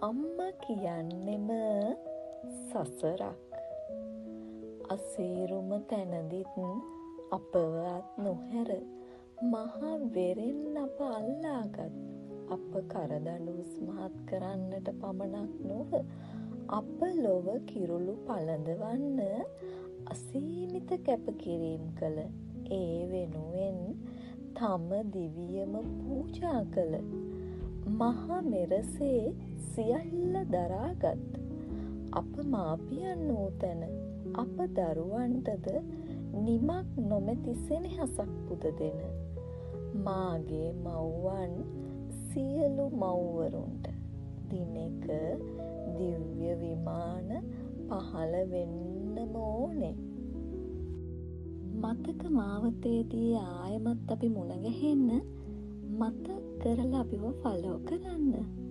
අම්මා කියන්නෙම සසරක්. අසීරුම තැනදිත් අපවත් නොහැර මහා වෙරෙන් අප අල්ලාගත් අප කරදඬු උස්මහත් කරන්නට පමණක් නොව අප ලොව කිරුළු පළඳවන්න අසීමිත කැපකිරීම් කළ ඒ වෙනුවෙන් තම දිවියම පූජා කළ මහා මෙරසේ සියල්ල දරාගත් අප මාපියන් වූ තැන අප දරුවන්ටද නිමක් නොමැති සෙනෙහසක් පුද දෙන මාගේ මව්වන් සියලු මව්වරුන්ට දිනෙක දිව්‍ය විමාන පහළ වෙන්නම ඕනේ. මතක මාවතේදී ආයමත් අපි මුණ ගැහෙන්න, මතක් කරලා අපිව ෆලෝ කරන්න.